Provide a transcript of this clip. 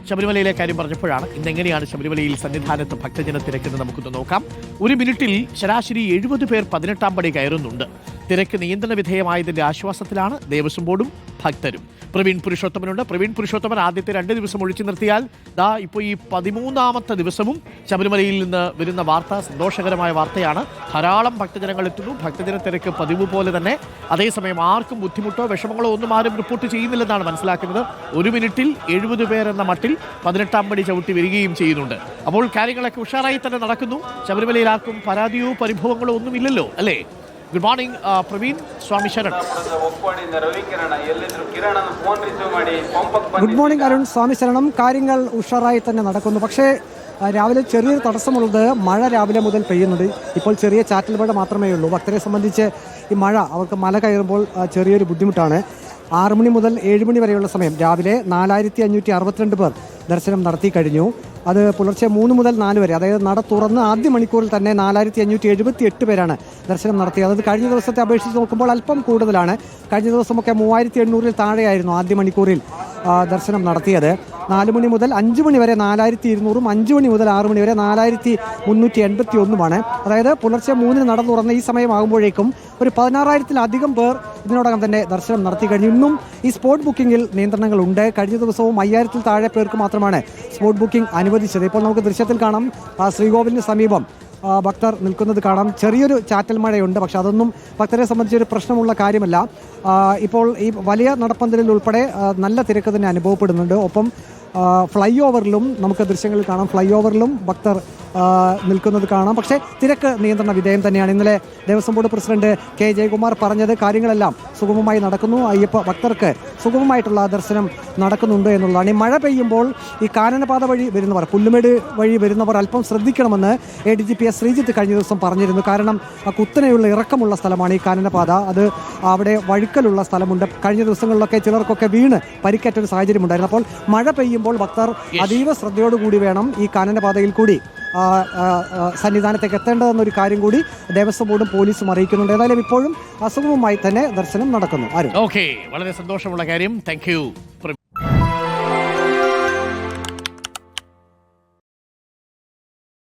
ശബരിമലയിലെ കാര്യം പറഞ്ഞപ്പോഴാണ് ഇന്നെങ്ങനെയാണ് ശബരിമലയിൽ സന്നിധാനത്ത് ഭക്തജന തിരക്കെന്ന് നമുക്കൊന്ന് നോക്കാം. ഒരു മിനിറ്റിൽ ശരാശരി 70 പേർ 18ാം പടി കയറുന്നുണ്ട്. തിരക്ക് നിയന്ത്രണ വിധേയമായതിന്റെ ആശ്വാസത്തിലാണ് ദേവസ്വം ബോർഡും ഭക്തരും. പ്രവീൺ പുരുഷോത്തമനുണ്ട്. പ്രവീൺ പുരുഷോത്തമൻ, ആദ്യത്തെ 2 ദിവസം ഒഴിച്ചു നിർത്തിയാൽ ഇപ്പോൾ ഈ 13ാമത്തെ ദിവസവും ശബരിമലയിൽ നിന്ന് വരുന്ന വാർത്ത സന്തോഷകരമായ വാർത്തയാണ്. ധാരാളം ഭക്തജനങ്ങൾ എത്തുന്നു. ഭക്തജന തിരക്ക് പതിവ് പോലെ തന്നെ. അതേസമയം ആർക്കും ബുദ്ധിമുട്ടോ വിഷമങ്ങളോ ഒന്നും ആരും റിപ്പോർട്ട് ചെയ്യുന്നില്ലെന്നാണ് മനസ്സിലാക്കുന്നത്. ഒരു മിനിറ്റിൽ 70 പേർ എന്ന മട്ടിൽ 18ാം പടി ചവിട്ടി വരികയും ചെയ്യുന്നുണ്ട്. അപ്പോൾ കാര്യങ്ങളൊക്കെ ഉഷാറായി തന്നെ നടക്കുന്നു. ശബരിമലയിൽ ആർക്കും പരാതിയോ പരിഭവങ്ങളോ ഒന്നുമില്ലല്ലോ, അല്ലേ? Good morning Praveen. സ്വാമി ശരൺ. Good morning Arun. സ്വാമി ശരണം. കാര്യങ്ങൾ ഉഷാറായി തന്നെ നടക്കുന്നു. പക്ഷേ രാവിലെ ചെറിയൊരു തടസ്സമുള്ളത് മഴ രാവിലെ മുതൽ പെയ്യുന്നുണ്ട്. ഇപ്പോൾ ചെറിയ ചാറ്റൽ മഴ മാത്രമേ ഉള്ളൂ. ഭക്തരെ സംബന്ധിച്ച് ഈ മഴ അവർക്ക് മല കയറുമ്പോൾ ചെറിയൊരു ബുദ്ധിമുട്ടാണ്. 6 മണി മുതൽ 7 മണി വരെയുള്ള സമയം രാവിലെ 4562 പേർ ദർശനം നടത്തി കഴിഞ്ഞു. അത് പുലർച്ചെ 3 മുതൽ 4 വരെ, അതായത് നട തുറന്ന് ആദ്യ മണിക്കൂറിൽ തന്നെ 4578 പേരാണ് ദർശനം നടത്തിയത്. അത് കഴിഞ്ഞ ദിവസത്തെ അപേക്ഷിച്ച് നോക്കുമ്പോൾ അല്പം കൂടുതലാണ്. കഴിഞ്ഞ ദിവസമൊക്കെ 3800-ൽ താഴെയായിരുന്നു ആദ്യ മണിക്കൂറിൽ ദർശനം നടത്തിയത്. 4 മണി മുതൽ 5 മണി വരെ 4200-ഉം 5 മണി മുതൽ 6 മണി വരെ 4381-മാണ്. അതായത് പുലർച്ചെ 3-ന് നട തുറന്ന ഈ സമയമാകുമ്പോഴേക്കും ഒരു 16,000-ലധികം പേർ ഇതിനോടകം തന്നെ ദർശനം നടത്തി കഴിഞ്ഞു. ഇന്നും ഈ സ്പോട്ട് ബുക്കിംഗിൽ നിയന്ത്രണങ്ങളുണ്ട്. കഴിഞ്ഞ ദിവസവും 5000-ൽ താഴെ പേർക്ക് മാത്രമാണ് സ്പോട്ട് ബുക്കിംഗ് അനുവദിച്ചത്. ഇപ്പോൾ നമുക്ക് ദൃശ്യത്തിൽ കാണാം, ശ്രീകോവിലിന് സമീപം ഭക്തർ നിൽക്കുന്നത് കാണാം. ചെറിയൊരു ചാറ്റൽ മഴയുണ്ട്, പക്ഷെ അതൊന്നും ഭക്തരെ സംബന്ധിച്ചൊരു പ്രശ്നമുള്ള കാര്യമല്ല. ഇപ്പോൾ ഈ വലിയ നടപ്പന്തലിൽ ഉൾപ്പെടെ നല്ല തിരക്ക് തന്നെ അനുഭവപ്പെടുന്നുണ്ട്. ഒപ്പം ഫ്ലൈ ഓവറിലും നമുക്ക് ദൃശ്യങ്ങളിൽ കാണാം, ഫ്ലൈ ഓവറിലും ഭക്തർ നിൽക്കുന്നത് കാണാം. പക്ഷേ തിരക്ക് നിയന്ത്രണ വിധേയം തന്നെയാണ്. ഇന്നലെ Devaswom board president K Jayakumar പറഞ്ഞത് കാര്യങ്ങളെല്ലാം സുഗമമായി നടക്കുന്നു, അയ്യപ്പ ഭക്തർക്ക് സുഗമമായിട്ടുള്ള ദർശനം നടക്കുന്നുണ്ട് എന്നുള്ളതാണ്. ഈ മഴ പെയ്യുമ്പോൾ ഈ കാനനപാത വഴി വരുന്നവർ, പുല്ലുമേട് വഴി വരുന്നവർ അല്പം ശ്രദ്ധിക്കണമെന്ന് ADGP ശ്രീജിത്ത് കഴിഞ്ഞ ദിവസം പറഞ്ഞിരുന്നു. കാരണം കുത്തനെയുള്ള ഇറക്കമുള്ള സ്ഥലമാണ് ഈ കാനനപാത. അത് അവിടെ വഴുക്കലുള്ള സ്ഥലമുണ്ട്. കഴിഞ്ഞ ദിവസങ്ങളിലൊക്കെ ചിലർക്കൊക്കെ വീണ് പരിക്കേറ്റൊരു സാഹചര്യമുണ്ടായിരുന്നു. അപ്പോൾ മഴ പെയ്യുമ്പോൾ ഭക്തർ അതീവ ശ്രദ്ധയോടുകൂടി വേണം ഈ കാനനപാതയിൽ കൂടി സന്നിധാനത്തേക്ക് എത്തേണ്ടതെന്നൊരു കാര്യം കൂടി ദേവസ്വം ബോർഡും പോലീസും അറിയിക്കുന്നുണ്ട്. ഏതായാലും ഇപ്പോഴും അസുഖവുമായി തന്നെ ദർശനം നടക്കുന്നു. വളരെ സന്തോഷമുള്ള കാര്യം. Thank you.